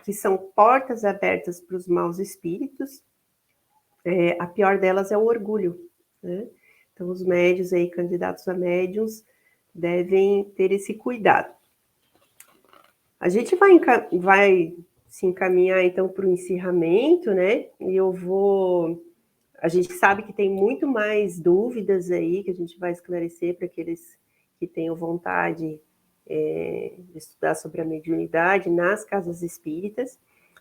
que são portas abertas para os maus espíritos, a pior delas é o orgulho, né? Então, os médiuns aí, candidatos a médiuns, devem ter esse cuidado. A gente vai se encaminhar, então, para o encerramento, né? E a gente sabe que tem muito mais dúvidas aí que a gente vai esclarecer para aqueles que tenham vontade de estudar sobre a mediunidade nas casas espíritas.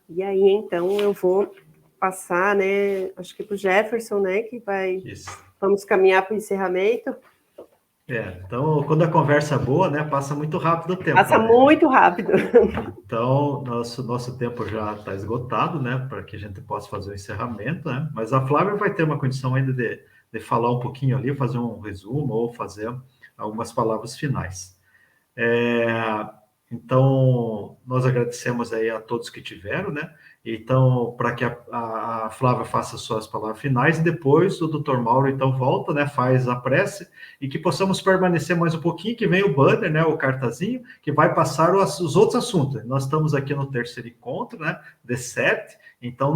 E aí, então, eu vou passar, né? Acho que para o Jefferson, né? Que vai. Isso. Vamos caminhar para o encerramento. Então, quando a conversa é boa, né, passa muito rápido o tempo. Passa muito rápido. Então, nosso tempo já está esgotado, né, para que a gente possa fazer o encerramento, né, mas a Flávia vai ter uma condição ainda de falar um pouquinho ali, fazer um resumo ou fazer algumas palavras finais. Então, nós agradecemos aí a todos que tiveram, né? Então, para que a Flávia faça suas palavras finais, e depois o Dr. Mauro, então, volta, né? Faz a prece, e que possamos permanecer mais um pouquinho, que vem o banner, né? O cartazinho, que vai passar os outros assuntos. Nós estamos aqui no terceiro encontro, né? De 7, então,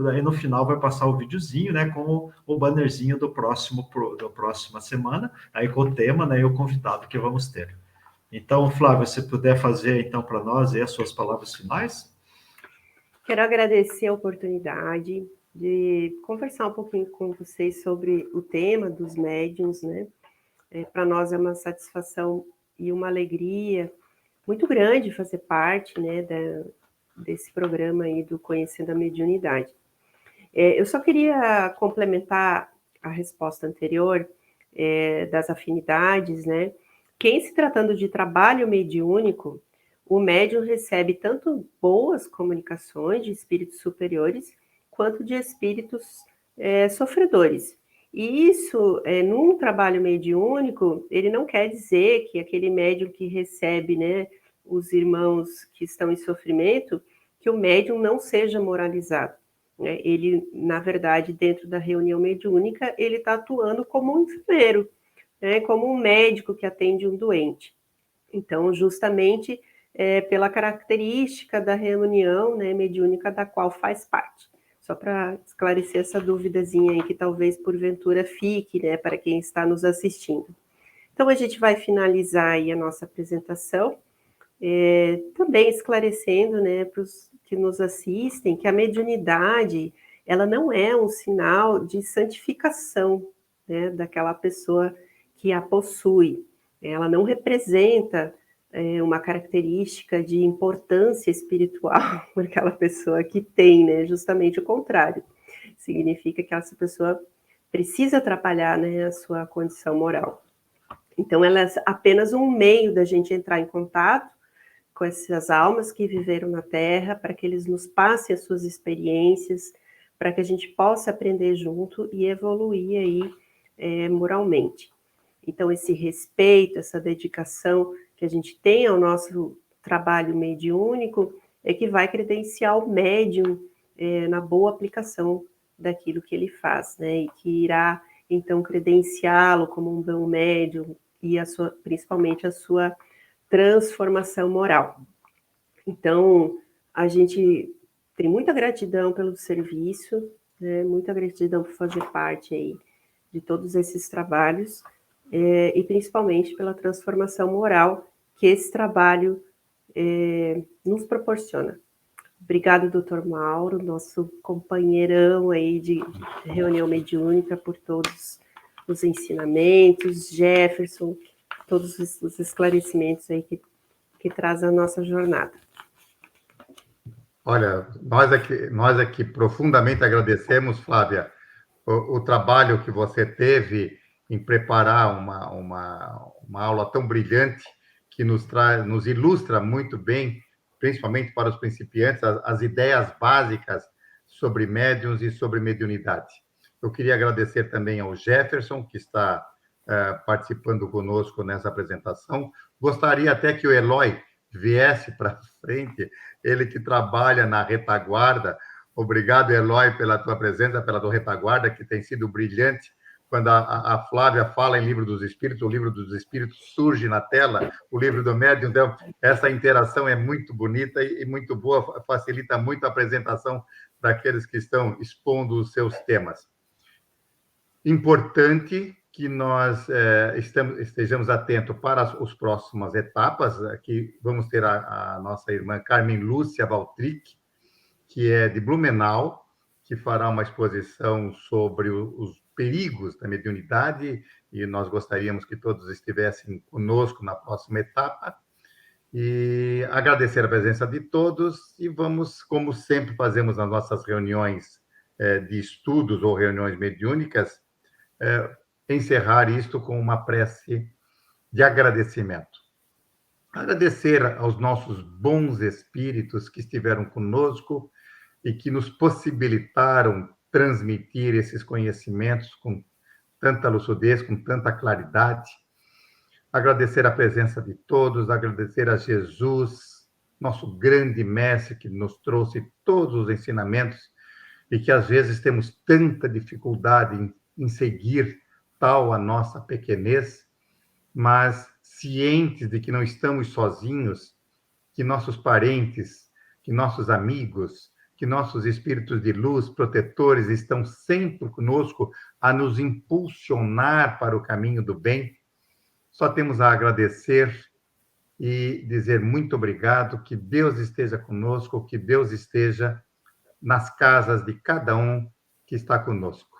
aí no final vai passar o videozinho, né? Com o bannerzinho da próxima semana, aí com o tema, né? E o convidado que vamos ter. Então, Flávia, se puder fazer, então, para nós as suas palavras finais. Quero agradecer a oportunidade de conversar um pouquinho com vocês sobre o tema dos médiuns, né? Para nós é uma satisfação e uma alegria muito grande fazer parte, né, desse programa aí do Conhecendo a Mediunidade. Eu só queria complementar a resposta anterior das afinidades, né? Que em se tratando de trabalho mediúnico, o médium recebe tanto boas comunicações de espíritos superiores, quanto de espíritos sofredores. E isso, num trabalho mediúnico, ele não quer dizer que aquele médium que recebe, né, os irmãos que estão em sofrimento, que o médium não seja moralizado. Né? Ele, na verdade, dentro da reunião mediúnica, ele está atuando como um enfermeiro, né, como um médico que atende um doente. Então, justamente pela característica da reunião, né, mediúnica da qual faz parte. Só para esclarecer essa duvidazinha aí que talvez porventura fique, né, para quem está nos assistindo. Então, a gente vai finalizar aí a nossa apresentação, também esclarecendo, né, para os que nos assistem, que a mediunidade, ela não é um sinal de santificação, né, daquela pessoa que a possui. ela não representa uma característica de importância espiritual para aquela pessoa que tem, né? Justamente o contrário. Significa que essa pessoa precisa atrapalhar, né, a sua condição moral. Então, ela é apenas um meio da gente entrar em contato com essas almas que viveram na Terra, para que eles nos passem as suas experiências, para que a gente possa aprender junto e evoluir aí moralmente. Então, esse respeito, essa dedicação que a gente tem ao nosso trabalho mediúnico é que vai credenciar o médium na boa aplicação daquilo que ele faz, né? E que irá, então, credenciá-lo como um bom médium e principalmente a sua transformação moral. Então, a gente tem muita gratidão pelo serviço, né? Muita gratidão por fazer parte aí de todos esses trabalhos, e principalmente pela transformação moral que esse trabalho nos proporciona. Obrigado, doutor Mauro, nosso companheirão aí de reunião mediúnica, por todos os ensinamentos, Jefferson, todos os esclarecimentos aí que traz a nossa jornada. Olha, nós aqui profundamente agradecemos, Flávia, o trabalho que você teve em preparar uma aula tão brilhante que nos ilustra muito bem, principalmente para os principiantes, as ideias básicas sobre médiuns e sobre mediunidade. Eu queria agradecer também ao Jefferson, que está participando conosco nessa apresentação. Gostaria até que o Eloy viesse para frente, ele que trabalha na retaguarda. Obrigado, Eloy, pela tua presença, pela tua retaguarda, que tem sido brilhante. Quando a Flávia fala em Livro dos Espíritos, o Livro dos Espíritos surge na tela, o Livro do Médium. Então, essa interação é muito bonita e muito boa, facilita muito a apresentação daqueles que estão expondo os seus temas. Importante que nós estejamos atentos para as próximas etapas. Aqui vamos ter a nossa irmã Carmen Lúcia Valtric, que é de Blumenau, que fará uma exposição sobre os perigos da mediunidade, e nós gostaríamos que todos estivessem conosco na próxima etapa. E agradecer a presença de todos, e vamos, como sempre fazemos nas nossas reuniões de estudos ou reuniões mediúnicas, encerrar isto com uma prece de agradecimento. Agradecer aos nossos bons espíritos que estiveram conosco e que nos possibilitaram transmitir esses conhecimentos com tanta lucidez, com tanta claridade. Agradecer a presença de todos, agradecer a Jesus, nosso grande mestre, que nos trouxe todos os ensinamentos e que às vezes temos tanta dificuldade em seguir tal a nossa pequenez, mas cientes de que não estamos sozinhos, que nossos parentes, que nossos amigos, que nossos espíritos de luz, protetores, estão sempre conosco a nos impulsionar para o caminho do bem. Só temos a agradecer e dizer muito obrigado, que Deus esteja conosco, que Deus esteja nas casas de cada um que está conosco.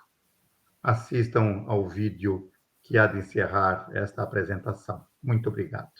Assistam ao vídeo que há de encerrar esta apresentação. Muito obrigado.